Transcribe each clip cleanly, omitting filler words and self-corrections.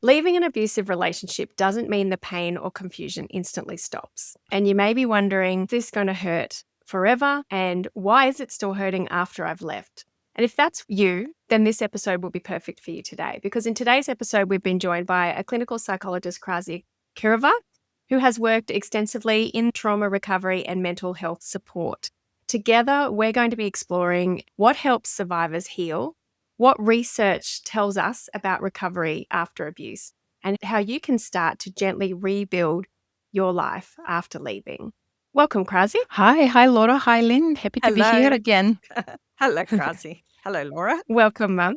Leaving an abusive relationship doesn't mean the pain or confusion instantly stops. And you may be wondering, is this going to hurt forever? And why is it still hurting after I've left? And if that's you, then this episode will be perfect for you today. Because in today's episode, we've been joined by a clinical psychologist, Krazi Kirova, who has worked extensively in trauma recovery and mental health support. Together, we're going to be exploring what helps survivors heal, what research tells us about recovery after abuse, and how you can start to gently rebuild your life after leaving. Welcome, Krazi. Hi, Laura. Hi, Lynn. Happy to be here again. Hello, Krazi. Hello, Laura. Welcome, Mum.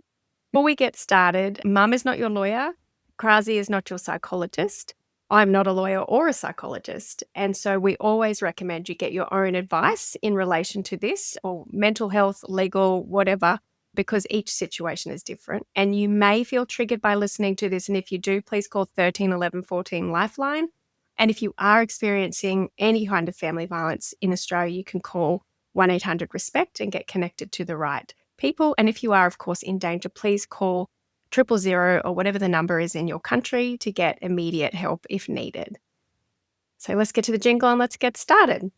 Before we get started, Mum is not your lawyer. Krazi is not your psychologist. I'm not a lawyer or a psychologist. And so we always recommend you get your own advice in relation to this, or mental health, legal, whatever, because each situation is different. And you may feel triggered by listening to this. And if you do, please call 13 11 14 Lifeline. And if you are experiencing any kind of family violence in Australia, you can call 1-800-RESPECT and get connected to the right people. And if you are, of course, in danger, please call 000 or whatever the number is in your country to get immediate help if needed. So let's get to the jingle and let's get started.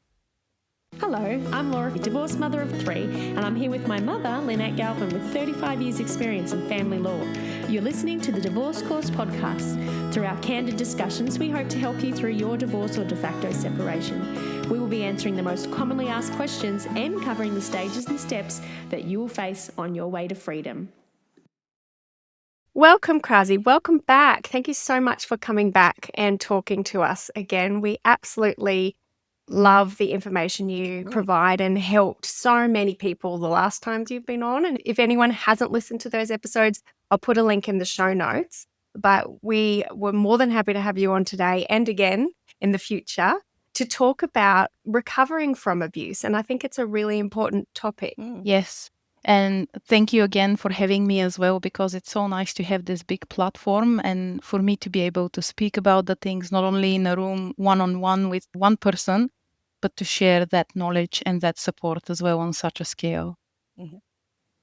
Hello, I'm Laura, divorced mother of 3, and I'm here with my mother, Lynette Galvin, with 35 years' experience in family law. You're listening to the Divorce Course podcast. Through our candid discussions, we hope to help you through your divorce or de facto separation. We will be answering the most commonly asked questions and covering the stages and steps that you will face on your way to freedom. Welcome, Krazi. Welcome back. Thank you so much for coming back and talking to us again. We absolutely love the information you provide and helped so many people the last times you've been on. And if anyone hasn't listened to those episodes, I'll put a link in the show notes. But we were more than happy to have you on today and again in the future to talk about recovering from abuse. And I think it's a really important topic. Yes. And thank you again for having me as well, because it's so nice to have this big platform and for me to be able to speak about the things, not only in a room one-on-one with one person, but to share that knowledge and that support as well on such a scale. Mm-hmm.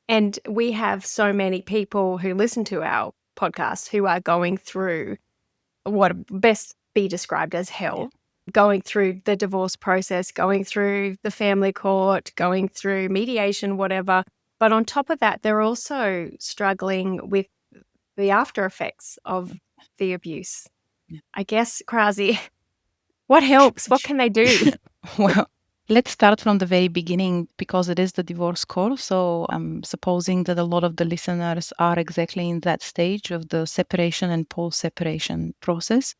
And we have so many people who listen to our podcast who are going through what best be described as hell, going through the divorce process, going through the family court, going through mediation, whatever. But on top of that, they're also struggling with the after effects of the abuse. I guess, Krazi, what helps? What can they do? Well, let's start from the very beginning, because it is the divorce course. So I'm supposing that a lot of the listeners are exactly in that stage of the separation and post-separation process.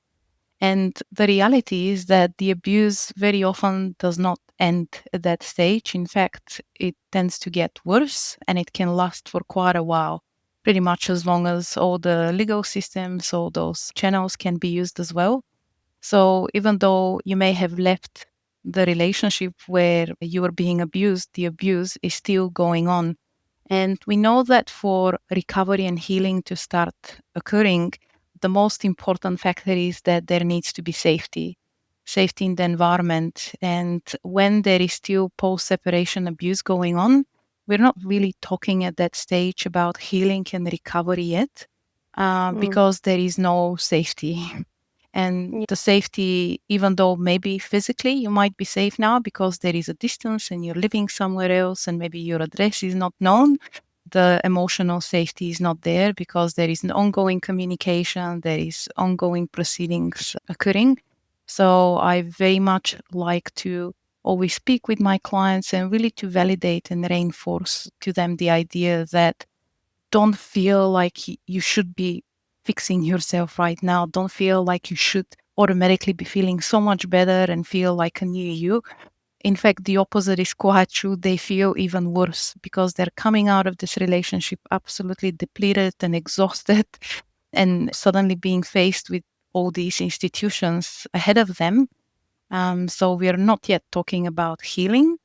And the reality is that the abuse very often does not end at that stage. In fact, it tends to get worse and it can last for quite a while, pretty much as long as all the legal systems, all those channels can be used as well. So even though you may have left the relationship where you were being abused, the abuse is still going on. And we know that for recovery and healing to start occurring, the most important factor is that there needs to be safety in the environment. And when there is still post-separation abuse going on, we're not really talking at that stage about healing and recovery yet, because there is no safety. And the safety, even though maybe physically you might be safe now because there is a distance and you're living somewhere else and maybe your address is not known, the emotional safety is not there because there is an ongoing communication, there is ongoing proceedings occurring. So I very much like to always speak with my clients and really to validate and reinforce to them the idea that don't feel like you should be fixing yourself right now. Don't feel like you should automatically be feeling so much better and feel like a new you. In fact, the opposite is quite true. They feel even worse because they're coming out of this relationship absolutely depleted and exhausted and suddenly being faced with all these institutions ahead of them. So we are not yet talking about healing,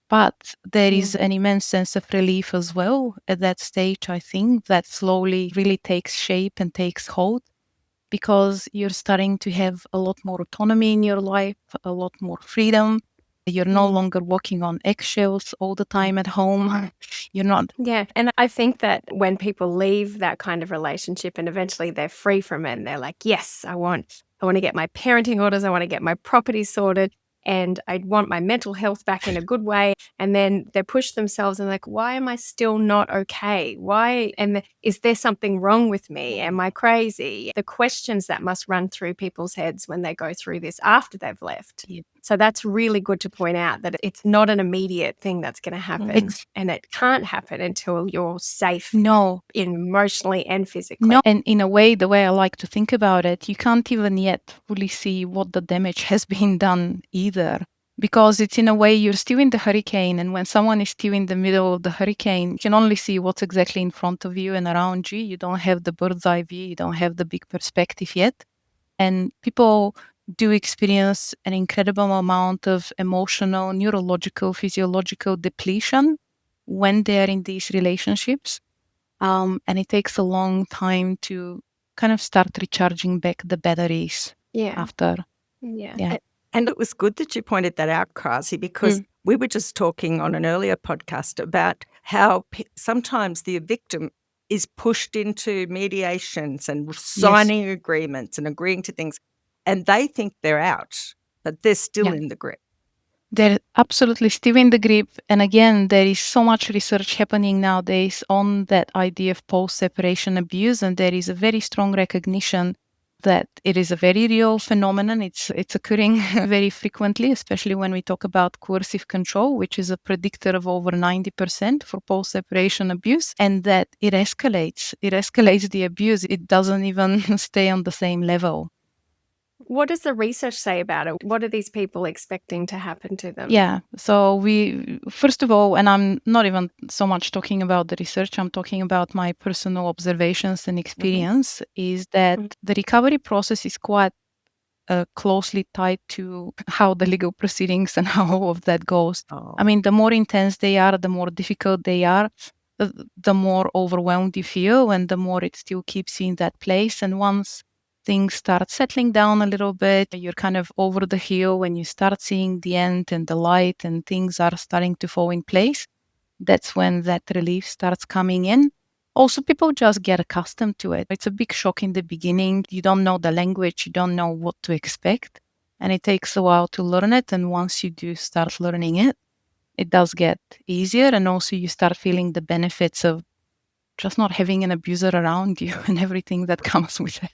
but there is an immense sense of relief as well at that stage, I think, that slowly really takes shape and takes hold, because you're starting to have a lot more autonomy in your life, a lot more freedom. You're no longer walking on eggshells all the time at home. You're not. Yeah. And I think that when people leave that kind of relationship and eventually they're free from it and they're like, yes, I want to get my parenting orders. I want to get my property sorted. And I want my mental health back in a good way. And then they push themselves and like, why am I still not okay? Why? And is there something wrong with me? Am I crazy? The questions that must run through people's heads when they go through this after they've left. Yeah. So that's really good to point out that it's not an immediate thing that's going to happen. And it can't happen until you're safe No. emotionally and physically. No, and in a way, the way I like to think about it, you can't even yet fully see what the damage has been done either. Because it's in a way you're still in the hurricane, and when someone is still in the middle of the hurricane, you can only see what's exactly in front of you and around you. You don't have the bird's eye view, you don't have the big perspective yet. And people do experience an incredible amount of emotional, neurological, physiological depletion when they're in these relationships. And it takes a long time to kind of start recharging back the batteries after. Yeah. And it was good that you pointed that out, Krazi, because we were just talking on an earlier podcast about how sometimes the victim is pushed into mediations and signing agreements and agreeing to things, and they think they're out, but they're still in the grip. They're absolutely still in the grip. And again, there is so much research happening nowadays on that idea of post-separation abuse. And there is a very strong recognition that it is a very real phenomenon. It's occurring very frequently, especially when we talk about coercive control, which is a predictor of over 90% for post-separation abuse. And that it escalates. It escalates the abuse. It doesn't even stay on the same level. What does the research say about it? What are these people expecting to happen to them? Yeah. So we, first of all, and I'm not even so much talking about the research, I'm talking about my personal observations and experience, is that the recovery process is quite closely tied to how the legal proceedings and how all of that goes. I mean, the more intense they are, the more difficult they are, the more overwhelmed you feel, and the more it still keeps you in that place. And once things start settling down a little bit, you're kind of over the hill when you start seeing the end and the light and things are starting to fall in place. That's when that relief starts coming in. Also, people just get accustomed to it. It's a big shock in the beginning. You don't know the language, you don't know what to expect, and it takes a while to learn it. And once you do start learning it, it does get easier. And also you start feeling the benefits of just not having an abuser around you and everything that comes with it.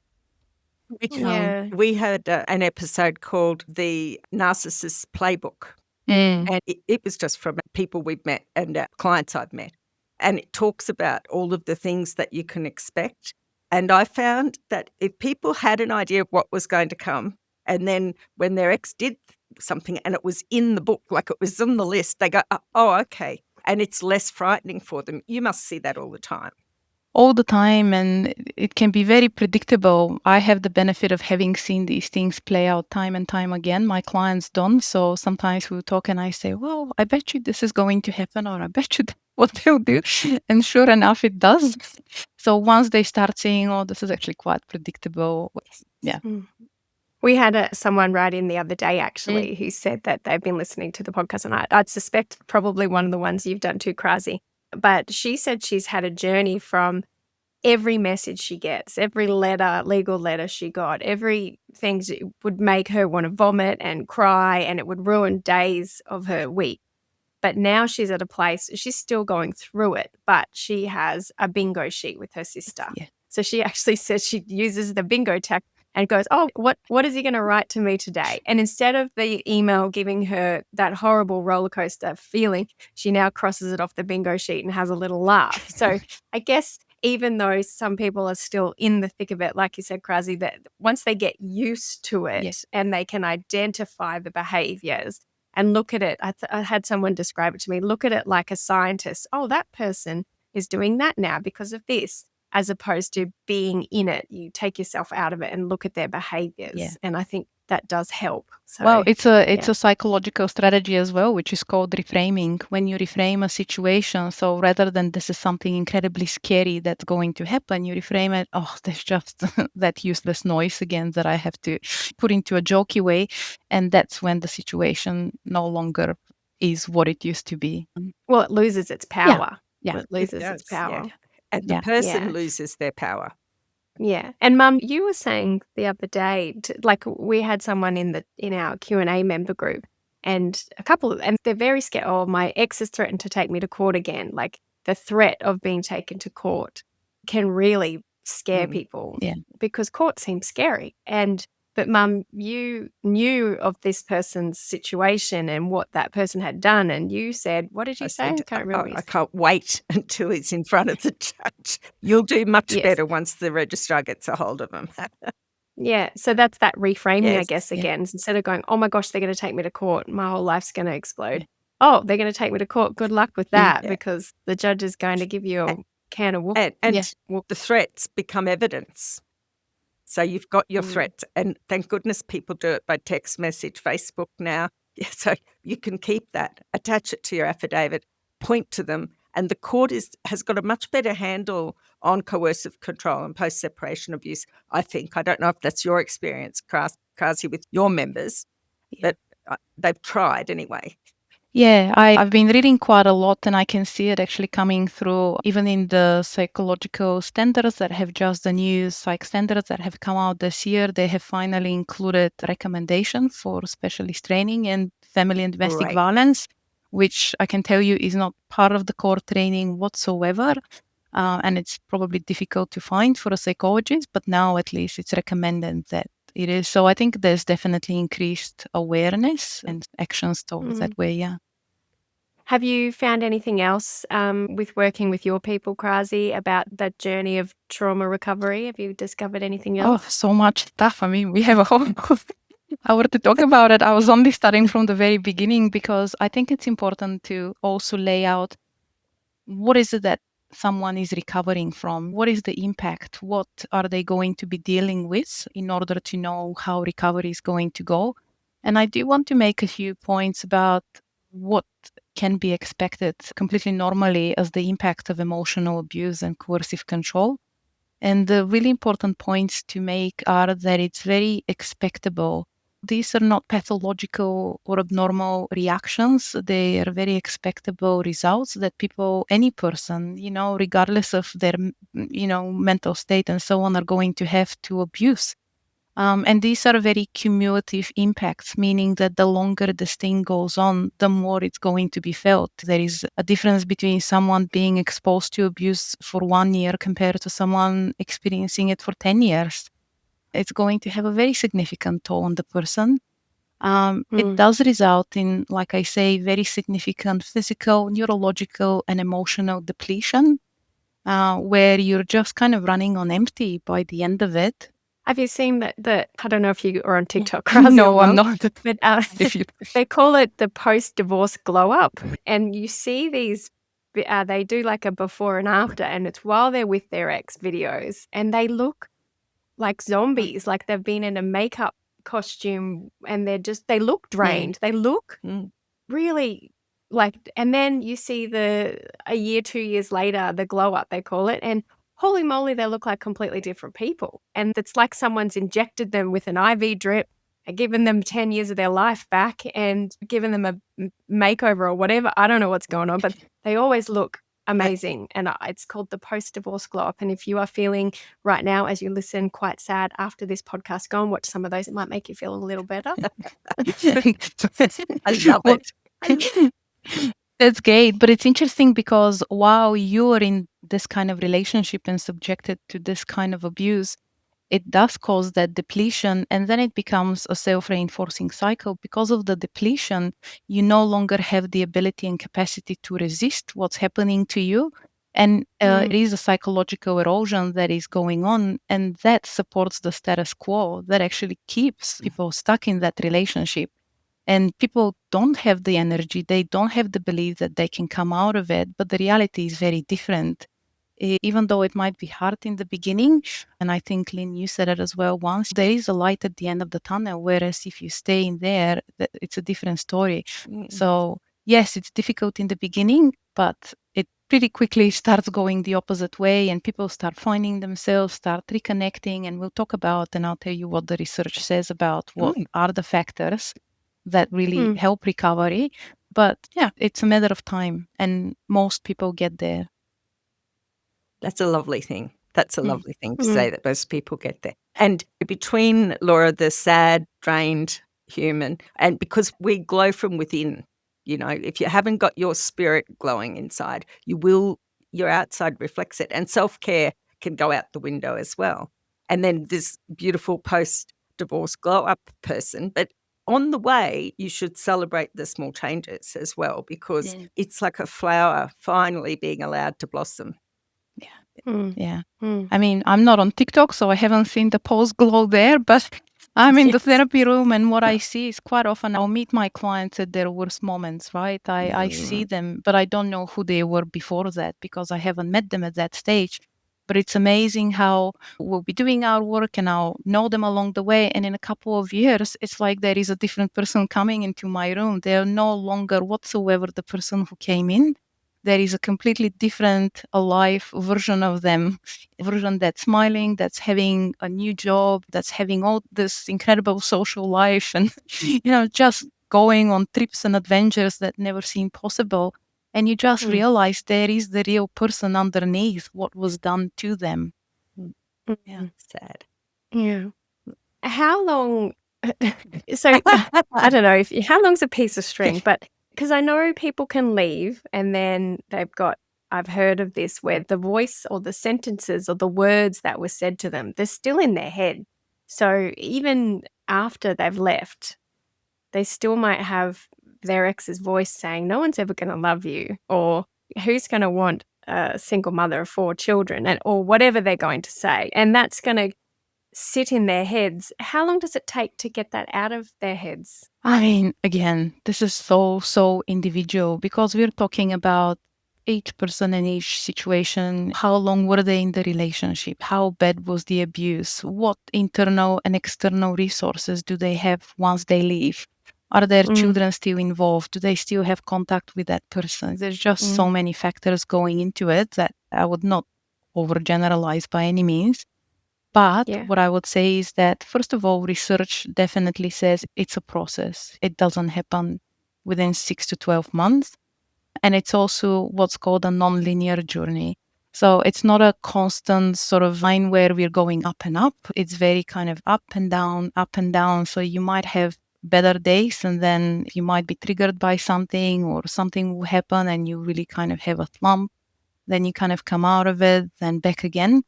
We had an episode called The Narcissist Playbook. And it was just from people we've met and clients I've met. And it talks about all of the things that you can expect. And I found that if people had an idea of what was going to come, and then when their ex did something and it was in the book, like it was on the list, they go, oh, okay. And it's less frightening for them. You must see that all the time. All the time, and it can be very predictable. I have the benefit of having seen these things play out time and time again. My clients don't. So sometimes we talk and I say, well, I bet you this is going to happen, or I bet you what they'll do. And sure enough, it does. So once they start saying, oh, this is actually quite predictable. Yeah. We had someone write in the other day, actually, who said that they've been listening to the podcast, and I'd suspect probably one of the ones you've done too, Krazi. But she said she's had a journey from every message she gets, every letter, legal letter she got, everything would make her want to vomit and cry, and it would ruin days of her week. But now she's at a place, she's still going through it, but she has a bingo sheet with her sister. Yeah. So she actually says she uses the bingo tack and goes, oh, what is he going to write to me today? And instead of the email giving her that horrible roller coaster feeling, she now crosses it off the bingo sheet and has a little laugh. So I guess even though some people are still in the thick of it, like you said, Krazi, that once they get used to it and they can identify the behaviors and look at it, I had someone describe it to me, look at it like a scientist. Oh, that person is doing that now because of this. as opposed to being in it. You take yourself out of it and look at their behaviors. Yeah. And I think that does help. So, well, it's a psychological strategy as well, which is called reframing. When you reframe a situation, so rather than this is something incredibly scary that's going to happen, you reframe it, oh, there's just that useless noise again that I have to put into a jokey way. And that's when the situation no longer is what it used to be. Well, it loses its power. Yeah. It loses its power. Yeah. And the person loses their power. Yeah. And Mum, you were saying the other day, like we had someone in our Q&A member group, and and they're very scared. Oh, my ex has threatened to take me to court again. Like the threat of being taken to court can really scare people because court seems scary. But Mum, you knew of this person's situation and what that person had done. And you said, what did you say? I can't remember. I can't wait until he's in front of the judge. You'll do much better once the registrar gets a hold of him. Yeah. So that's that reframing, I guess, again. Instead of going, oh my gosh, they're going to take me to court. My whole life's going to explode. Oh, they're going to take me to court. Good luck with that because the judge is going to give you a can of whoop. And the threats become evidence. So you've got your threats, and thank goodness people do it by text message, Facebook now. Yeah, so you can keep that, attach it to your affidavit, point to them, and the court has got a much better handle on coercive control and post-separation abuse, I think. I don't know if that's your experience, Krazi, with your members, but they've tried anyway. Yeah, I've been reading quite a lot, and I can see it actually coming through even in the psychological standards that have just the new psych standards that have come out this year. They have finally included recommendations for specialist training in family and domestic violence, which I can tell you is not part of the core training whatsoever. And it's probably difficult to find for a psychologist, but now at least it's recommended that it is. So I think there's definitely increased awareness and actions towards that way, Have you found anything else with working with your people, Krazi, about that journey of trauma recovery? Have you discovered anything else? Oh, so much stuff. I mean, we have a whole hour to talk about it. I was only starting from the very beginning because I think it's important to also lay out what is it that someone is recovering from? What is the impact? What are they going to be dealing with in order to know how recovery is going to go? And I do want to make a few points about what can be expected completely normally as the impact of emotional abuse and coercive control. And the really important points to make are that it's very expectable. These are not pathological or abnormal reactions. They are very expectable results that people, any person, regardless of their, mental state and so on, are going to have to abuse. And these are very cumulative impacts, meaning that the longer this thing goes on, the more it's going to be felt. There is a difference between someone being exposed to abuse for 1 year compared to someone experiencing it for 10 years. It's going to have a very significant toll on the person. It does result in, like I say, very significant physical, neurological, and emotional depletion, where you're just kind of running on empty by the end of it. Have you seen that? I don't know if you are on TikTok, Krazi. No, I'm not. But they call it the post-divorce glow-up. And you see these, they do like a before and after, and it's while they're with their ex videos. And they look like zombies, like they've been in a makeup costume, and they look drained. They look really like, and then you see a year, 2 years later, the glow-up, they call it, and holy moly, they look like completely different people. And it's like someone's injected them with an IV drip and given them 10 years of their life back and given them a makeover or whatever. I don't know what's going on, but they always look amazing. And it's called the post-divorce glow-up. And if you are feeling right now, as you listen, quite sad after this podcast, go and watch some of those. It might make you feel a little better. I love it. That's great. But it's interesting because while you're in this kind of relationship and subjected to this kind of abuse, it does cause that depletion, and then it becomes a self-reinforcing cycle. Because of the depletion, you no longer have the ability and capacity to resist what's happening to you. And it is a psychological erosion that is going on, and that supports the status quo that actually keeps people stuck in that relationship. And people don't have the energy, they don't have the belief that they can come out of it, but the reality is very different. even though it might be hard in the beginning, and I think, Lynn, you said it as well once, there is a light at the end of the tunnel, whereas if you stay in there, it's a different story. So yes, it's difficult in the beginning, but it pretty quickly starts going the opposite way, and people start finding themselves, start reconnecting, and we'll talk about, and I'll tell you what the research says about what are the factors that really help recovery. But yeah, it's a matter of time, and most people get there. That's a lovely thing. That's a lovely thing to say, that most people get there. And between Laura, the sad, drained human, and because we glow from within, if you haven't got your spirit glowing inside, your outside reflects it. And self-care can go out the window as well. And then this beautiful post-divorce glow-up person. But on the way, you should celebrate the small changes as well, because it's like a flower finally being allowed to blossom. Yeah. I mean, I'm not on TikTok, so I haven't seen the post glow there, but I'm in the therapy room, and what I see is quite often I'll meet my clients at their worst moments, right? I see them, but I don't know who they were before that because I haven't met them at that stage. But it's amazing how we'll be doing our work and I'll know them along the way. And in a couple of years, it's like there is a different person coming into my room. They're no longer whatsoever the person who came in. There is a completely different, alive version of them, a version that's smiling, that's having a new job, that's having all this incredible social life and, just going on trips and adventures that never seemed possible. And you just realize there is the real person underneath what was done to them. Yeah, sad. Yeah. How long? So I don't know how long's a piece of string, but because I know people can leave and then I've heard of this where the voice or the sentences or the words that were said to them, they're still in their head. So even after they've left, they still might have their ex's voice saying, no one's ever going to love you, or who's going to want a single mother of 4 children, or whatever they're going to say. And that's going to sit in their heads. How long does it take to get that out of their heads? I mean, again, this is so individual because we're talking about each person in each situation. How long were they in the relationship? How bad was the abuse? What internal and external resources do they have once they leave? Are their children still involved? Do they still have contact with that person? There's just so many factors going into it that I would not overgeneralize by any means. But what I would say is that, first of all, research definitely says it's a process. It doesn't happen within 6 to 12 months. And it's also what's called a non-linear journey. So it's not a constant sort of line where we're going up and up. It's very kind of up and down, up and down. So you might have better days and then you might be triggered by something or something will happen and you really kind of have a slump. Then you kind of come out of it, then back again.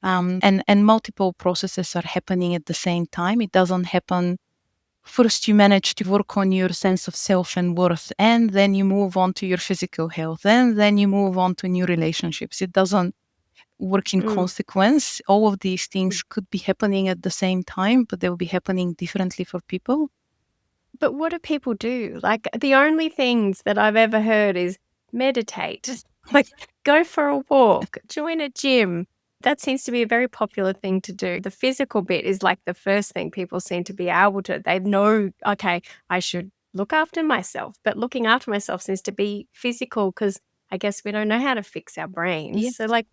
And multiple processes are happening at the same time. It doesn't happen. First, you manage to work on your sense of self and worth, and then you move on to your physical health, and then you move on to new relationships. It doesn't work in consequence. All of these things could be happening at the same time, but they will be happening differently for people. But what do people do? Like, the only things that I've ever heard is meditate, like go for a walk, join a gym. That seems to be a very popular thing to do. The physical bit is like the first thing people seem to be able to. They know, okay, I should look after myself. But looking after myself seems to be physical because I guess we don't know how to fix our brains. Yes. So, like,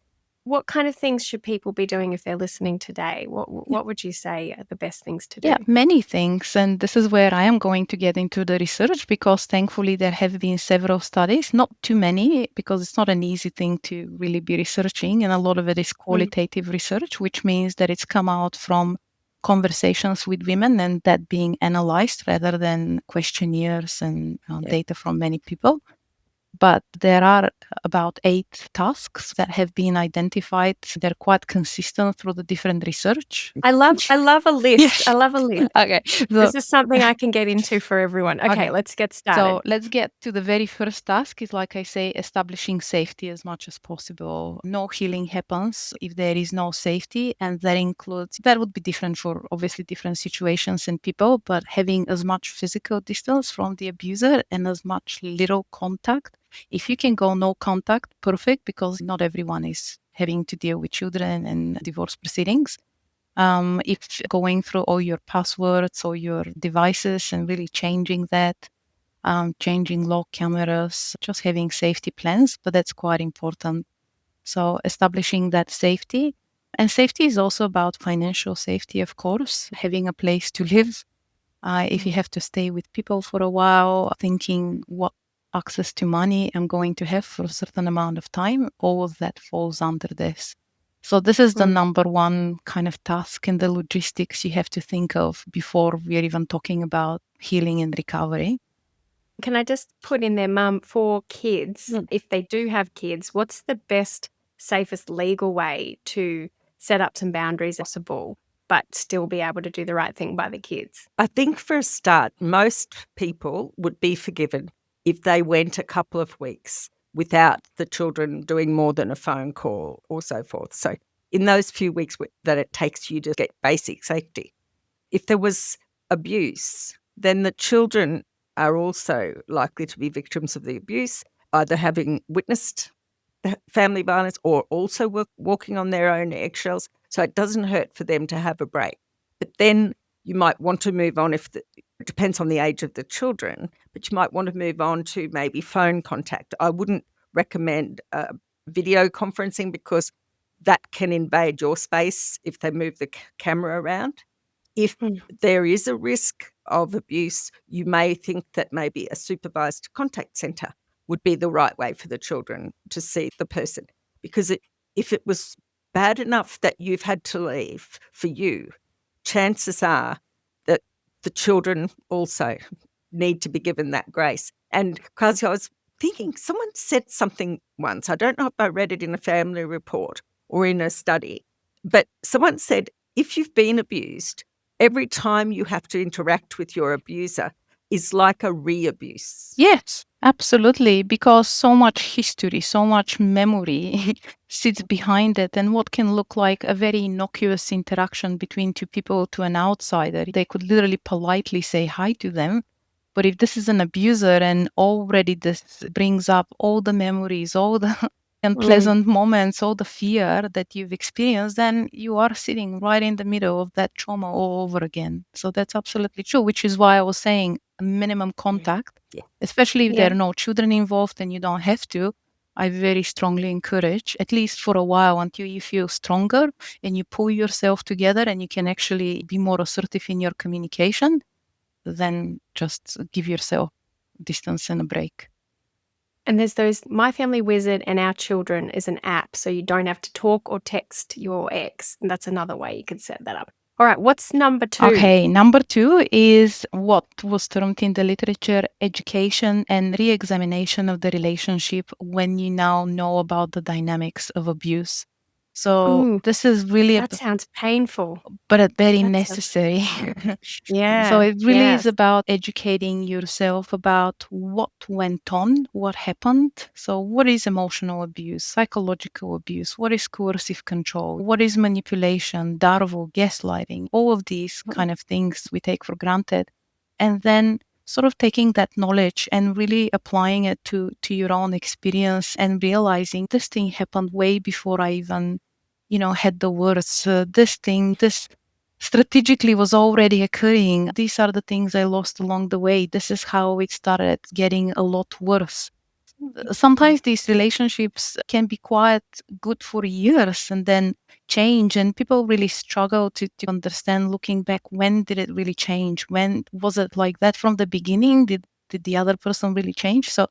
what kind of things should people be doing if they're listening today? What would you say are the best things to do? Yeah, many things. And this is where I am going to get into the research because thankfully there have been several studies, not too many because it's not an easy thing to really be researching. And a lot of it is qualitative research, which means that it's come out from conversations with women and that being analyzed rather than questionnaires and data from many people. But there are about 8 tasks that have been identified. They're quite consistent through the different research. I love a list. Yes. I love a list. Okay. So, this is something I can get into for everyone. Okay, let's get started. So let's get to the very first task is, like I say, establishing safety as much as possible. No healing happens if there is no safety. And that would be different for obviously different situations and people, but having as much physical distance from the abuser and as much little contact. If you can go no contact, perfect, because not everyone is having to deal with children and divorce proceedings. If going through all your passwords or your devices and really changing that, changing lock cameras, just having safety plans, but that's quite important. So establishing that safety. And safety is also about financial safety, of course, having a place to live. If you have to stay with people for a while, thinking what access to money I'm going to have for a certain amount of time, all of that falls under this. So this is the number one kind of task in the logistics you have to think of before we're even talking about healing and recovery. Can I just put in there, Mum, for kids, if they do have kids, what's the best, safest legal way to set up some boundaries possible, but still be able to do the right thing by the kids? I think for a start, most people would be forgiven if they went a couple of weeks without the children doing more than a phone call or so forth. So in those few weeks that it takes you to get basic safety. If there was abuse, then the children are also likely to be victims of the abuse, either having witnessed family violence or also walking on their own eggshells. So it doesn't hurt for them to have a break. But then you might want to move on it depends on the age of the children, but you might want to move on to maybe phone contact. I wouldn't recommend video conferencing because that can invade your space if they move the camera around. If there is a risk of abuse, you may think that maybe a supervised contact centre would be the right way for the children to see the person. Because if it was bad enough that you've had to leave for you, chances are that the children also need to be given that grace. And Krazi, I was thinking, someone said something once, I don't know if I read it in a family report or in a study, but someone said, if you've been abused, every time you have to interact with your abuser is like a re-abuse. Yes, absolutely, because so much history, so much memory sits behind it. And what can look like a very innocuous interaction between two people to an outsider, they could literally politely say hi to them. But if this is an abuser and already this brings up all the memories, all the unpleasant moments, all the fear that you've experienced, then you are sitting right in the middle of that trauma all over again. So that's absolutely true, which is why I was saying a minimum contact, especially if there are no children involved and you don't have to. I very strongly encourage, at least for a while, until you feel stronger and you pull yourself together and you can actually be more assertive in your communication, then just give yourself distance and a break. And there's those My Family Wizard and Our Children is an app, so you don't have to talk or text your ex. And that's another way you could set that up. All right, what's number 2? Okay, number 2 is what was termed in the literature education and re-examination of the relationship when you now know about the dynamics of abuse. So this is really that sounds painful, but very necessary. Yeah. So it really is about educating yourself about what went on, what happened. So what is emotional abuse, psychological abuse, what is coercive control, what is manipulation, darvo, gaslighting, all of these kind of things we take for granted. And then sort of taking that knowledge and really applying it to your own experience and realizing this thing happened way before I even, had the words. This strategically was already occurring. These are the things I lost along the way. This is how it started getting a lot worse. Sometimes these relationships can be quite good for years and then change, and people really struggle to understand, looking back, when did it really change? When was it like that from the beginning? Did the other person really change? So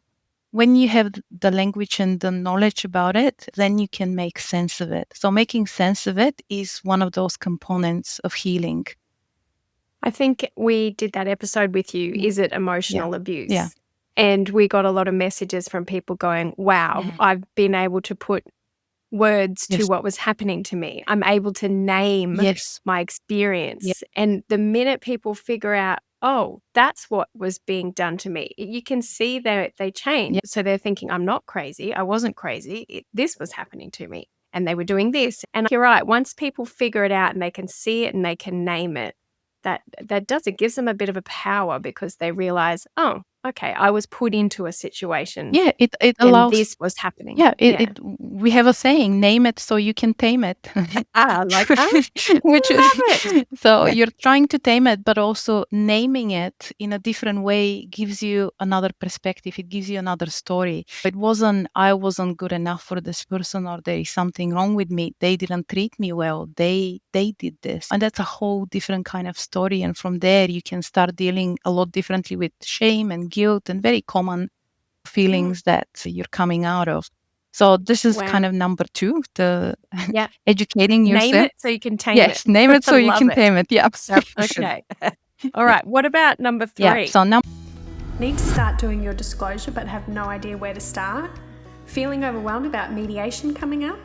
when you have the language and the knowledge about it, then you can make sense of it. So making sense of it is one of those components of healing. I think we did that episode with you, Is It Emotional Abuse? Yeah. And we got a lot of messages from people going, wow, I've been able to put words to what was happening to me. I'm able to name my experience. And the minute people figure out, oh, that's what was being done to me, you can see that they change. So they're thinking, I'm not crazy. I wasn't crazy. This was happening to me. And they were doing this. And you're right. Once people figure it out and they can see it and they can name it, that does, it gives them a bit of a power because they realize, oh, okay, I was put into a situation. Yeah, it and allows. this was happening. Yeah, we have a saying, name it so you can tame it. I like that. Which is, Love it. so you're trying to tame it, but also naming it in a different way gives you another perspective. It gives you another story. It wasn't, I wasn't good enough for this person, or there is something wrong with me. They didn't treat me well. They did this. And that's a whole different kind of story. And from there, you can start dealing a lot differently with shame and guilt and very common feelings that you're coming out of. So this is kind of number 2, the educating yourself. Name it so you can tame it. Yes, name it so you can tame it. Yeah. Okay. All right. What about number 3? Yeah. So now, Need to start doing your disclosure but have no idea where to start? Feeling overwhelmed about mediation coming up?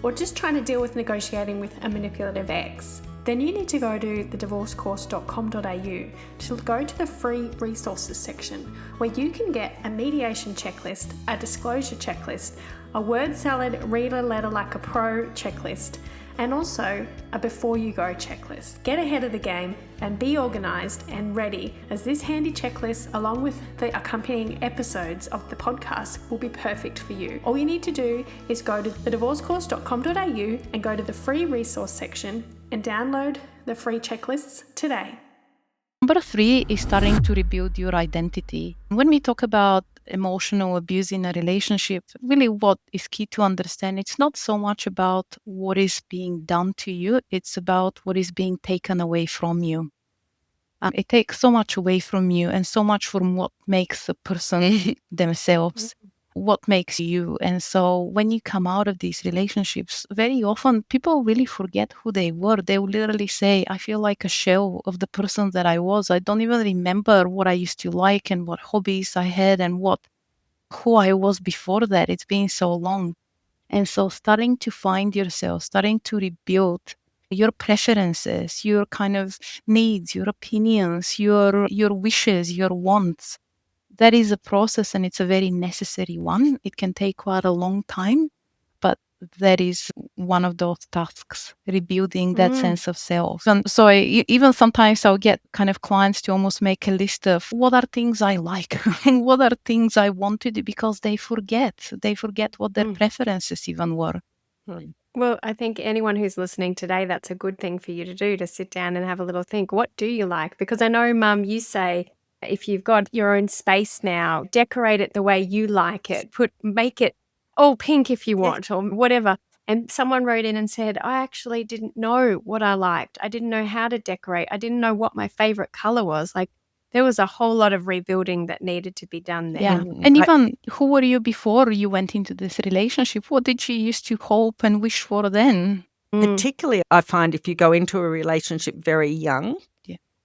Or just trying to deal with negotiating with a manipulative ex? Then you need to go to thedivorcecourse.com.au to go to the free resources section, where you can get a mediation checklist, a disclosure checklist, a word salad, read a letter like a pro checklist, and also a before you go checklist. Get ahead of the game and be organised and ready, as this handy checklist, along with the accompanying episodes of the podcast, will be perfect for you. All you need to do is go to thedivorcecourse.com.au and go to the free resource section and download the free checklists today. number 3 is starting to rebuild your identity. When we talk about emotional abuse in a relationship, really what is key to understand, it's not so much about what is being done to you, it's about what is being taken away from you. It takes so much away from you and so much from what makes a person themselves, what makes you. And so when you come out of these relationships, very often people really forget who they were. They will literally say, I feel like a shell of the person that I was. I don't even remember what I used to like and what hobbies I had and who I was before that. It's been so long. And so starting to find yourself, starting to rebuild your preferences, your kind of needs, your opinions, your wishes, your wants. That is a process, and it's a very necessary one. It can take quite a long time, but that is one of those tasks, rebuilding that sense of self. And so even sometimes I'll get kind of clients to almost make a list of what are things I like and what are things I want to do, because they forget what their preferences even were. Well, I think anyone who's listening today, that's a good thing for you to do, to sit down and have a little think. What do you like? Because I know, Mum, you say if you've got your own space now, decorate it the way you like it. Make it all pink if you want, or whatever. And someone wrote in and said, I actually didn't know what I liked. I didn't know how to decorate. I didn't know what my favorite color was. Like, there was a whole lot of rebuilding that needed to be done there. Yeah. And even who were you before you went into this relationship? What did you used to hope and wish for then? Particularly, I find if you go into a relationship very young,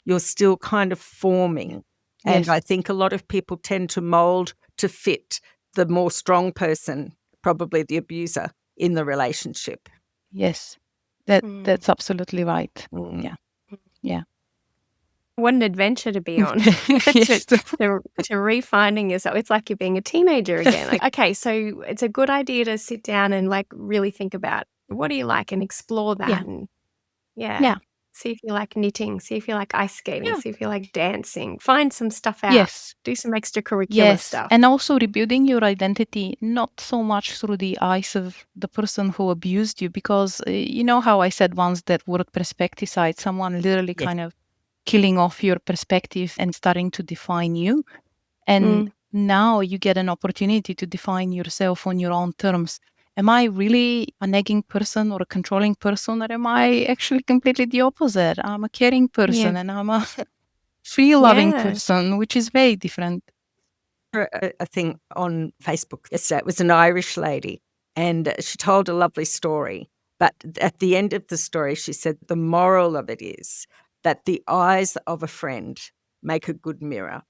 you're still kind of forming. And I think a lot of people tend to mold to fit the more strong person, probably the abuser, in the relationship. Yes, that's absolutely right. Yeah. What an adventure to be on. to refinding yourself. It's like you're being a teenager again. Like, okay, so it's a good idea to sit down and like really think about what do you like and explore that. And see if you like knitting, see if you like ice skating, see if you like dancing. Find some stuff out. Yes. Do some extracurricular stuff. And also rebuilding your identity, not so much through the eyes of the person who abused you, because you know how I said once that word perspecticide, someone literally kind of killing off your perspective and starting to define you. And now you get an opportunity to define yourself on your own terms. Am I really a nagging person or a controlling person, or am I actually completely the opposite? I'm a caring person and I'm a free-loving person, which is very different. A thing on Facebook yesterday, it was an Irish lady, and she told a lovely story. But at the end of the story, she said the moral of it is that the eyes of a friend make a good mirror.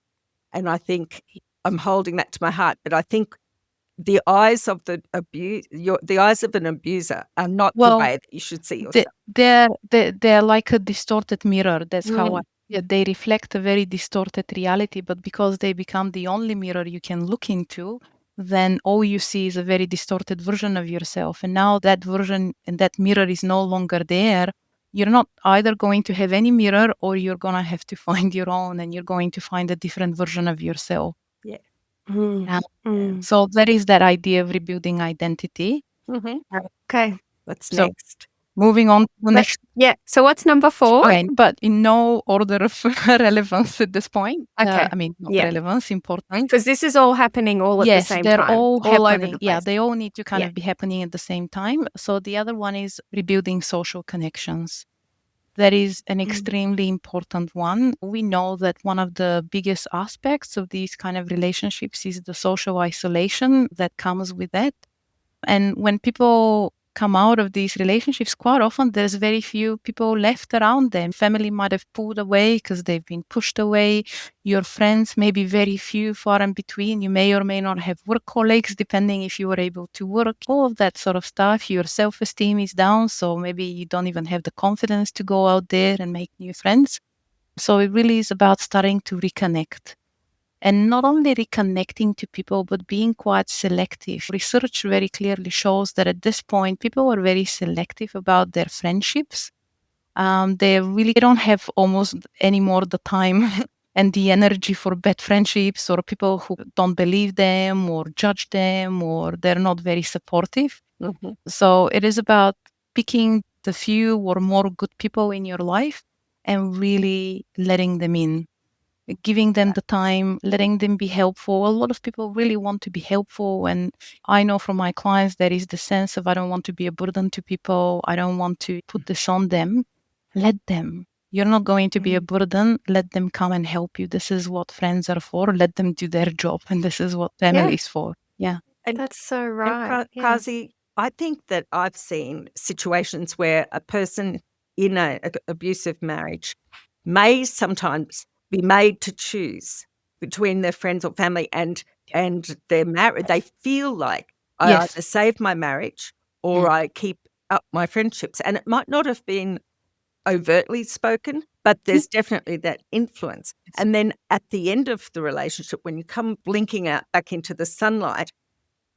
And I think I'm holding that to my heart, but I think the eyes of the eyes of an abuser are not the way that you should see yourself. They're like a distorted mirror. That's how they reflect a very distorted reality. But because they become the only mirror you can look into, then all you see is a very distorted version of yourself. And now that version and that mirror is no longer there. You're not either going to have any mirror, or you're going to have to find your own, and you're going to find a different version of yourself. Yeah. So that is that idea of rebuilding identity. Okay. What's So next? moving on to the next. Yeah. So what's number 4? Okay, but in no order of relevance at this point. Okay. I mean, not Yeah. relevance, important. Because this is all happening all at the Yes, same they're time. all over happening. the Yeah, place. they all need to kind Yeah. of be happening at the same time. So the other one is rebuilding social connections. That is an extremely important one. We know that one of the biggest aspects of these kind of relationships is the social isolation that comes with that. And when people come out of these relationships, quite often there's very few people left around them. Family might have pulled away because they've been pushed away. Your friends may be very few, far in between. You may or may not have work colleagues, depending if you were able to work. All of that sort of stuff. Your self-esteem is down, so maybe you don't even have the confidence to go out there and make new friends. So it really is about starting to reconnect. And not only reconnecting to people, but being quite selective. Research very clearly shows that at this point, people are very selective about their friendships. They really don't have almost anymore the time and the energy for bad friendships or people who don't believe them or judge them or they're not very supportive. So it is about picking the few or more good people in your life and really letting them in, giving them the time, letting them be helpful. A lot of people really want to be helpful. And I know from my clients, there is the sense of, I don't want to be a burden to people. I don't want to put this on them. Let them. You're not going to be a burden. Let them come and help you. This is what friends are for. Let them do their job. And this is what family is for. Yeah. And, That's so and right. Krazi, I think that I've seen situations where a person in an abusive marriage may sometimes be made to choose between their friends or family and their marriage. They feel like I either save my marriage or I keep up my friendships. And it might not have been overtly spoken, but there's definitely that influence. And then at the end of the relationship, when you come blinking out back into the sunlight,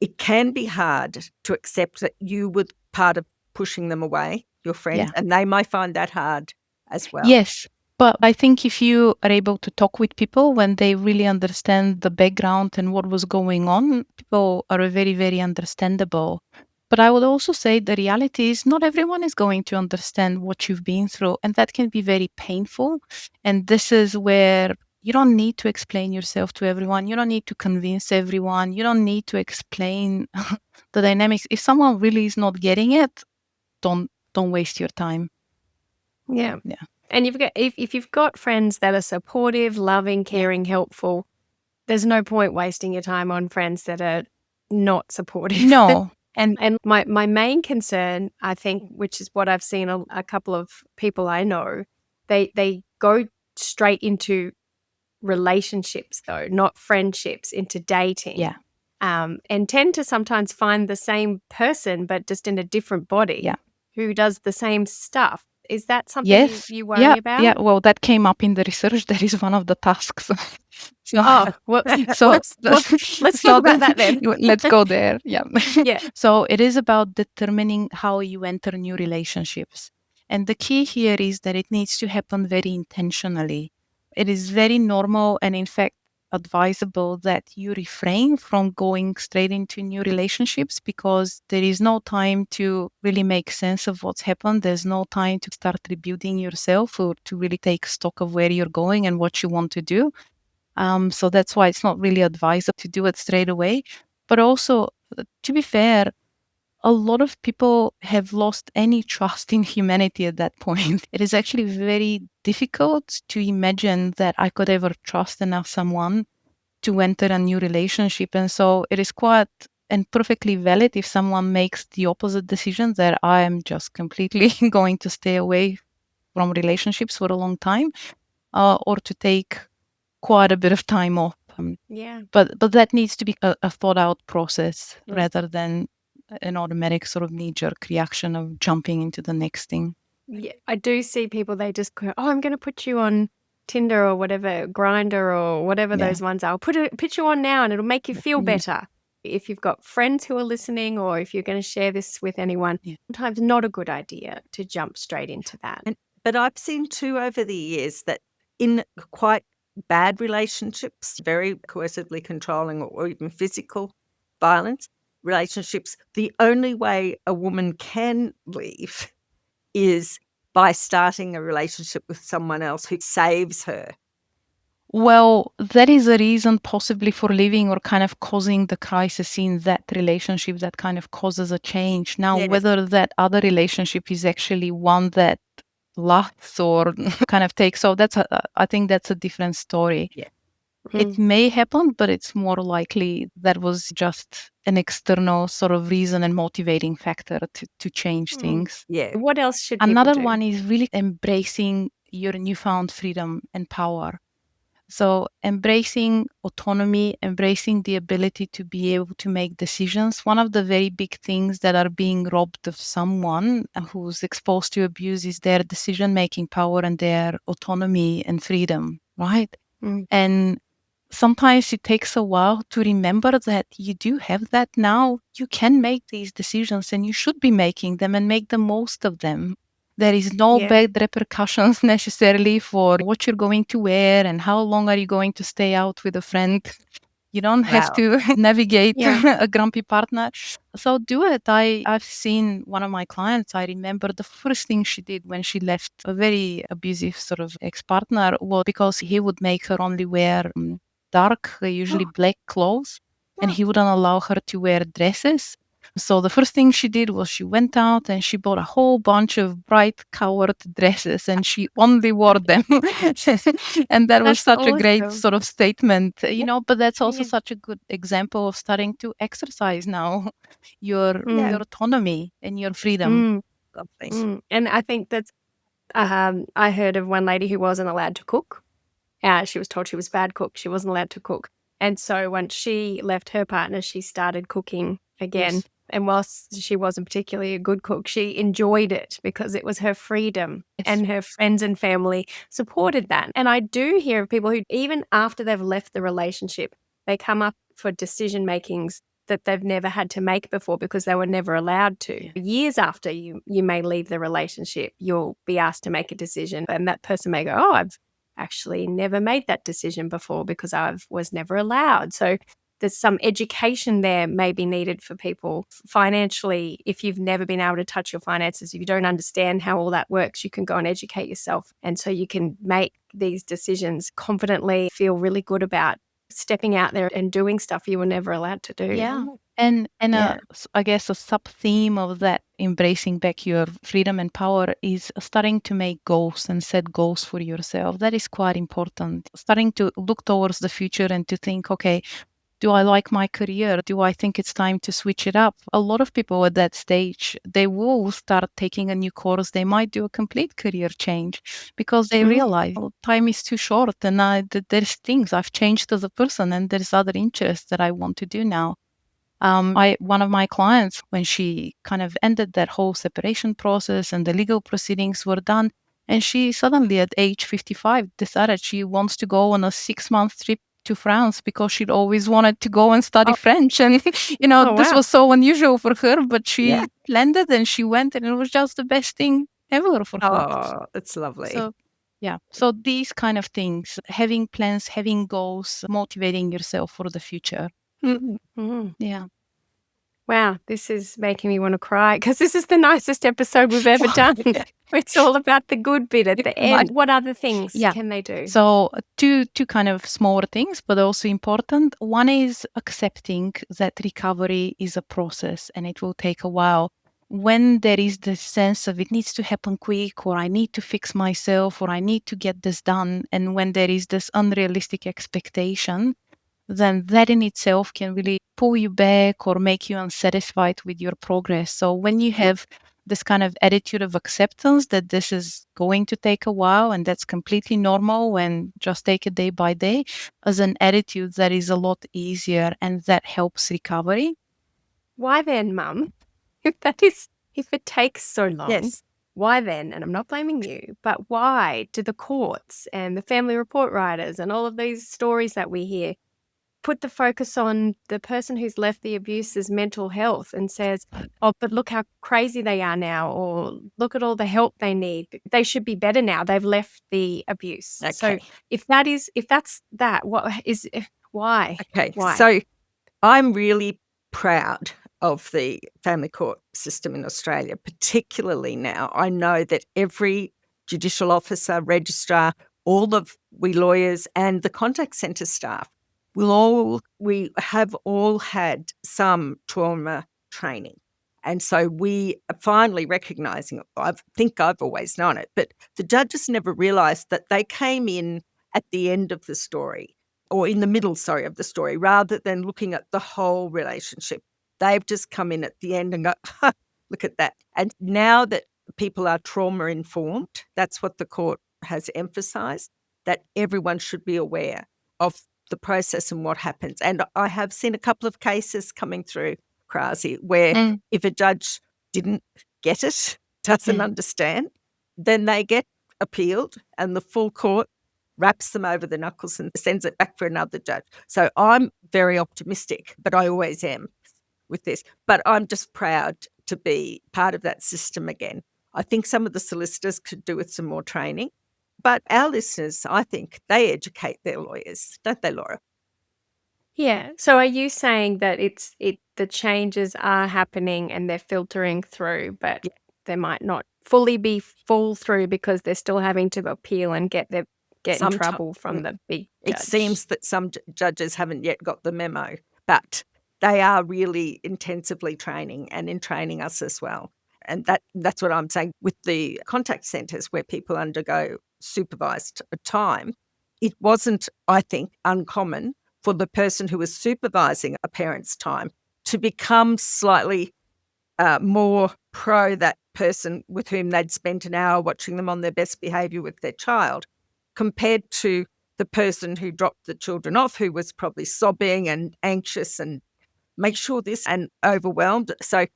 it can be hard to accept that you were part of pushing them away, your friends, and they might find that hard as well. Yes. But I think if you are able to talk with people when they really understand the background and what was going on, people are very, very understandable. But I would also say the reality is not everyone is going to understand what you've been through, and that can be very painful. And this is where you don't need to explain yourself to everyone. You don't need to convince everyone. You don't need to explain the dynamics. If someone really is not getting it, don't waste your time. Yeah. Yeah. And you've got if you've got friends that are supportive, loving, caring, helpful, there's no point wasting your time on friends that are not supportive. No. And my main concern, I think, which is what I've seen a couple of people I know, they go straight into relationships though, not friendships, into dating. Yeah. And tend to sometimes find the same person, but just in a different body, who does the same stuff. Is that something you worry about? Yeah, well, that came up in the research. That is one of the tasks. Let's talk about that then. Let's go there. Yeah. Yeah. So it is about determining how you enter new relationships. And the key here is that it needs to happen very intentionally. It is very normal and, in fact, advisable that you refrain from going straight into new relationships because there is no time to really make sense of what's happened. There's no time to start rebuilding yourself or to really take stock of where you're going and what you want to do. So that's why it's not really advisable to do it straight away. But also, to be fair, a lot of people have lost any trust in humanity at that point. It is actually very difficult to imagine that I could ever trust enough someone to enter a new relationship. And so it is quite and perfectly valid if someone makes the opposite decision, that I am just completely going to stay away from relationships for a long time, or to take quite a bit of time off. But that needs to be a thought out process rather than an automatic sort of knee-jerk reaction of jumping into the next thing. Yeah, I do see people, they just go, I'm going to put you on Tinder or whatever, Grinder or whatever those ones are. I'll put you on now and it'll make you feel better. If you've got friends who are listening or if you're going to share this with anyone, sometimes not a good idea to jump straight into that. But I've seen too over the years that in quite bad relationships, very coercively controlling or even physical violence relationships, the only way a woman can leave is by starting a relationship with someone else who saves her. Well, that is a reason possibly for leaving or kind of causing the crisis in that relationship that kind of causes a change. Now, Yes. whether that other relationship is actually one that lasts or kind of takes, so I think that's a different story. Yeah. It may happen, but it's more likely that was just an external sort of reason and motivating factor to change things. Yeah. What else should people Another do? one is really embracing your newfound freedom and power. So embracing autonomy, embracing the ability to be able to make decisions. One of the very big things that are being robbed of someone who's exposed to abuse is their decision-making power and their autonomy and freedom, right? And sometimes it takes a while to remember that you do have that now. You can make these decisions and you should be making them and make the most of them. There is no bad repercussions necessarily for what you're going to wear and how long are you going to stay out with a friend. You don't have to navigate a grumpy partner. So do it. I've seen one of my clients, I remember the first thing she did when she left a very abusive sort of ex-partner was because he would make her only wear dark, usually black clothes, and he wouldn't allow her to wear dresses. So the first thing she did was she went out and she bought a whole bunch of bright colored dresses and she only wore them. And that was such a great sort of statement, but that's also such a good example of starting to exercise now your autonomy and your freedom. And I think that's, I heard of one lady who wasn't allowed to cook. She was told she was a bad cook. She wasn't allowed to cook. And so once she left her partner, she started cooking again. Yes. And whilst she wasn't particularly a good cook, she enjoyed it because it was her freedom and her friends and family supported that. And I do hear of people who, even after they've left the relationship, they come up for decision makings that they've never had to make before because they were never allowed to. Years after you may leave the relationship, you'll be asked to make a decision and that person may go, oh, I've actually never made that decision before because I was never allowed. So there's some education there may be needed for people financially. If you've never been able to touch your finances, if you don't understand how all that works, you can go and educate yourself. And so you can make these decisions confidently, feel really good about stepping out there and doing stuff you were never allowed to do. Yeah. And I guess a sub-theme of that embracing back your freedom and power is starting to make goals and set goals for yourself. That is quite important. Starting to look towards the future and to think, okay, do I like my career? Do I think it's time to switch it up? A lot of people at that stage, they will start taking a new course. They might do a complete career change because they realize time is too short and there's things I've changed as a person and there's other interests that I want to do now. One of my clients, when she kind of ended that whole separation process and the legal proceedings were done, and she suddenly at age 55 decided she wants to go on a 6-month trip to France because she'd always wanted to go and study French. And, this was so unusual for her, but she landed and she went and it was just the best thing ever for her. Oh, that's lovely. So, yeah. So these kind of things, having plans, having goals, motivating yourself for the future. Yeah. Wow, this is making me want to cry because this is the nicest episode we've ever done. It's all about the good bit at the end. What other things can they do? So two kind of smaller things, but also important. One is accepting that recovery is a process and it will take a while. When there is this sense of it needs to happen quick, or I need to fix myself, or I need to get this done, and when there is this unrealistic expectation, then that in itself can really pull you back or make you unsatisfied with your progress. So when you have this kind of attitude of acceptance that this is going to take a while and that's completely normal and just take it day by day, as an attitude that is a lot easier and that helps recovery. Why then, Mum? If it takes so long, why then, and I'm not blaming you, but why do the courts and the family report writers and all of these stories that we hear put the focus on the person who's left the abuser's mental health and says, oh, but look how crazy they are now, or look at all the help they need. They should be better now. They've left the abuse. Okay. So if that's that, why? Okay. Why? So I'm really proud of the family court system in Australia, particularly now. I know that every judicial officer, registrar, all of we lawyers and the contact centre staff, we have all had some trauma training. And so we are finally recognising it. I think I've always known it, but the judges never realised that they came in at the end of the story, or in the middle, of the story, rather than looking at the whole relationship. They've just come in at the end and go, look at that. And now that people are trauma-informed, that's what the court has emphasised, that everyone should be aware of the process and what happens. And I have seen a couple of cases coming through, Krazi, where if a judge didn't get it, doesn't understand, then they get appealed and the full court wraps them over the knuckles and sends it back for another judge. So I'm very optimistic, but I always am with this. But I'm just proud to be part of that system again. I think some of the solicitors could do with some more training. But our listeners, I think, they educate their lawyers, don't they, Laura? Yeah. So are you saying that the changes are happening and they're filtering through, but they might not fully be full through because they're still having to appeal and get in trouble from the big judge? It seems that some judges haven't yet got the memo, but they are really intensively training and in training us as well. And that's what I'm saying with the contact centres where people undergo supervised time. It wasn't, I think, uncommon for the person who was supervising a parent's time to become slightly more pro that person with whom they'd spent an hour watching them on their best behaviour with their child, compared to the person who dropped the children off, who was probably sobbing and anxious and make sure this and overwhelmed. So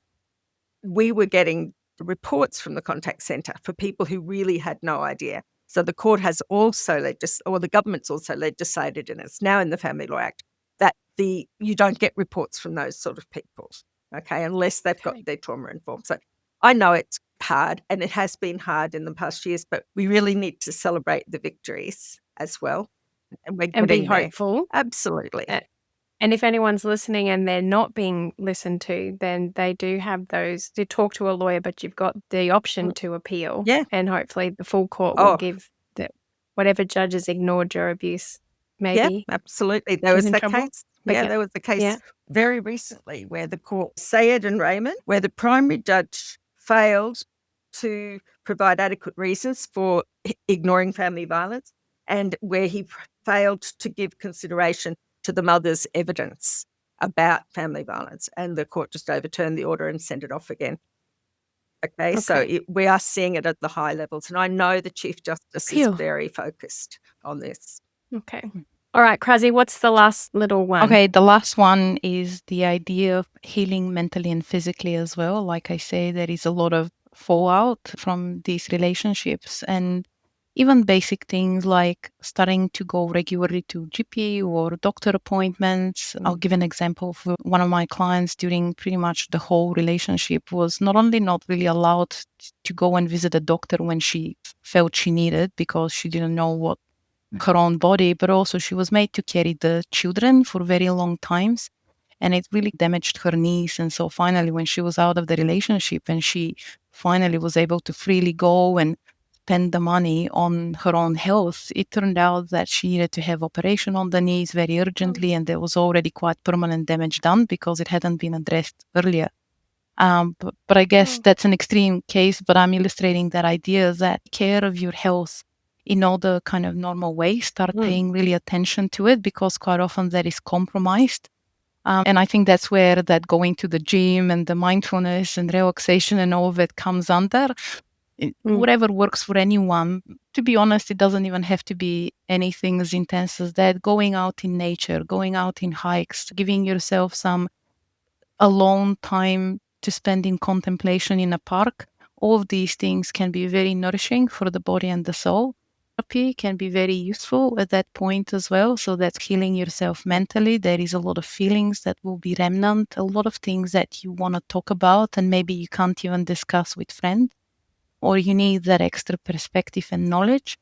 we were getting reports from the contact centre for people who really had no idea. So the court has also the government's also legislated, and it's now in the Family Law Act, that you don't get reports from those sort of people, okay, unless they've got their trauma informed. So I know it's hard, and it has been hard in the past years, but we really need to celebrate the victories as well. And be hopeful. Absolutely. And if anyone's listening and they're not being listened to, then they do have those to talk to a lawyer, but you've got the option to appeal. Yeah. And hopefully the full court will give whatever judges ignored your abuse, maybe. Yeah, absolutely. There was that case. There was a case very recently where the court, Sayed and Raymond, where the primary judge failed to provide adequate reasons for ignoring family violence, and where he failed to give consideration to the mother's evidence about family violence, and the court just overturned the order and sent it off again. Okay. So we are seeing it at the high levels, and I know the Chief Justice is very focused on this. Okay. All right, Krazi, what's the last little one? Okay, the last one is the idea of healing mentally and physically as well. Like I say, there is a lot of fallout from these relationships, and even basic things like starting to go regularly to GP or doctor appointments. I'll give an example for one of my clients during pretty much the whole relationship was not only not really allowed to go and visit a doctor when she felt she needed because she didn't know what her own body, but also she was made to carry the children for very long times. And it really damaged her knees. And so finally, when she was out of the relationship and she finally was able to freely go and spend the money on her own health, it turned out that she needed to have operation on the knees very urgently, and there was already quite permanent damage done because it hadn't been addressed earlier. But I guess that's an extreme case, but I'm illustrating that idea that care of your health in all the kind of normal ways, start paying really attention to it, because quite often that is compromised. And I think that's where that going to the gym and the mindfulness and relaxation and all of it comes under. Whatever works for anyone. To be honest, it doesn't even have to be anything as intense as that. Going out in nature, going out in hikes, giving yourself some alone time to spend in contemplation in a park. All of these things can be very nourishing for the body and the soul. therapy can be very useful at that point as well. So that's healing yourself mentally. There is a lot of feelings that will be remnant, a lot of things that you want to talk about and maybe you can't even discuss with friends, or you need that extra perspective and knowledge.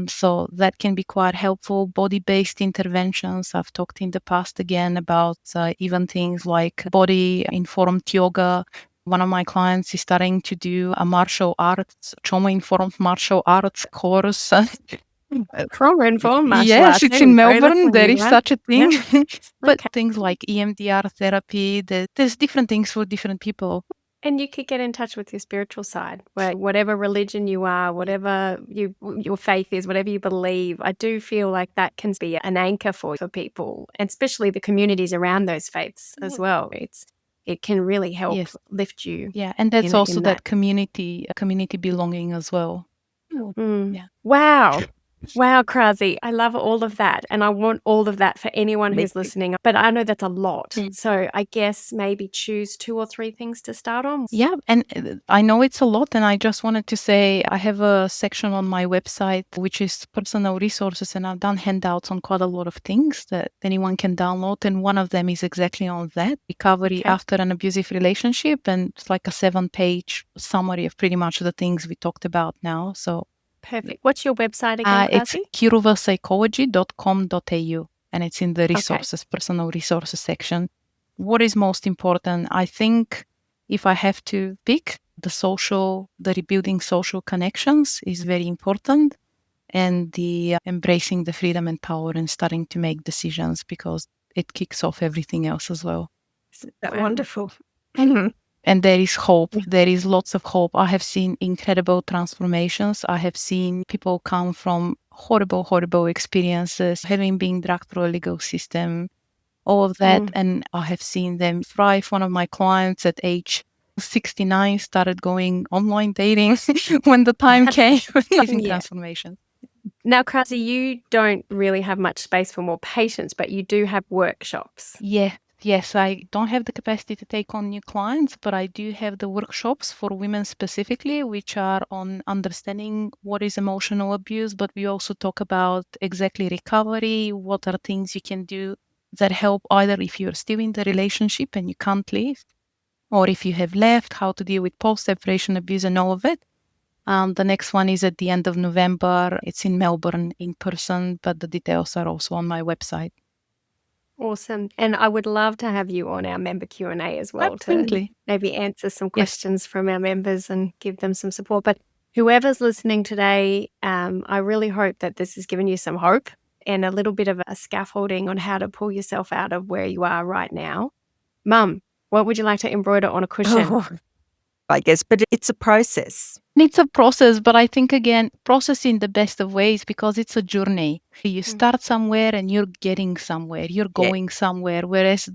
So that can be quite helpful. Body-based interventions. I've talked in the past again about even things like body-informed yoga. One of my clients is starting to do a martial arts, trauma-informed martial arts course. Trauma-informed martial Yes, arts. it's There in we go. That's Melbourne. a There new is one. such a thing. Yeah. But Okay. things like EMDR therapy, there's different things for different people. And you could get in touch with your spiritual side, where whatever religion you are, whatever your faith is, whatever you believe, I do feel like that can be an anchor for people, and especially the communities around those faiths as well. It can really help Yes. lift you. Yeah, and that's in also that. that community belonging as well. Yeah. Wow. Wow, Krazi. I love all of that. And I want all of that for anyone Me who's too. listening. But I know that's a lot. So I guess maybe choose 2 or 3 things to start on. Yeah, and I know it's a lot, and I just wanted to say I have a section on my website which is personal resources, and I've done handouts on quite a lot of things that anyone can download, and one of them is exactly on that, recovery after an abusive relationship, and it's like a 7-page summary of pretty much the things we talked about now. So Perfect. What's your website again, it's Krazi? kirovapsychology.com.au, and it's in the resources, personal resources section. What is most important? I think if I have to pick, the rebuilding social connections is very important, and the embracing the freedom and power and starting to make decisions, because it kicks off everything else as well. Isn't that wonderful? And there is hope. There is lots of hope. I have seen incredible transformations. I have seen people come from horrible, horrible experiences, having been dragged through a legal system, all of that. And I have seen them thrive. One of my clients at age 69 started going online dating when the time came. Transformation. Now, Krazi, you don't really have much space for more patients, but you do have workshops. Yes, I don't have the capacity to take on new clients, but I do have the workshops for women specifically, which are on understanding what is emotional abuse, but we also talk about exactly recovery, what are things you can do that help either if you're still in the relationship and you can't leave, or if you have left, how to deal with post-separation abuse and all of it. The next one is at the end of November. It's in Melbourne in person, but the details are also on my website. Awesome. And I would love to have you on our member Q&A as well. Absolutely. To maybe answer some questions from our members and give them some support. But whoever's listening today, I really hope that this has given you some hope and a little bit of a scaffolding on how to pull yourself out of where you are right now. Mum, what would you like to embroider on a cushion? I guess, but it's a process. It's a process, but I think, again, process in the best of ways, because it's a journey. You start somewhere and you're getting somewhere, you're going somewhere, whereas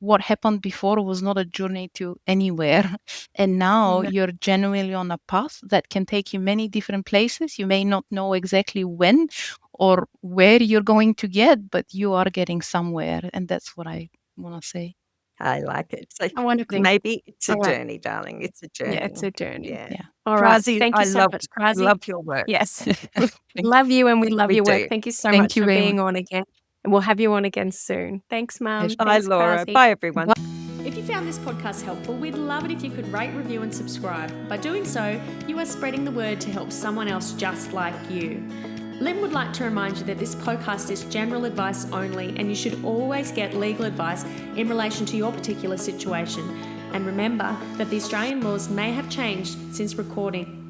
what happened before was not a journey to anywhere. And now you're genuinely on a path that can take you many different places. You may not know exactly when or where you're going to get, but you are getting somewhere. And that's what I want to say. I like it. So Wonderful. maybe it's a journey, darling. It's a journey. Yeah, it's a journey. Yeah. All right. Krazi, Thank you so much, Krazi. I love your work. Yes. Love you, and we love your work. do. Thank you so much for being on again. And we'll have you on again soon. Thanks, Mum. Bye, Thanks, Laura. Krazi. Bye, everyone. If you found this podcast helpful, we'd love it if you could rate, review, and subscribe. By doing so, you are spreading the word to help someone else just like you. Lynn would like to remind you that this podcast is general advice only, and you should always get legal advice in relation to your particular situation. And remember that the Australian laws may have changed since recording.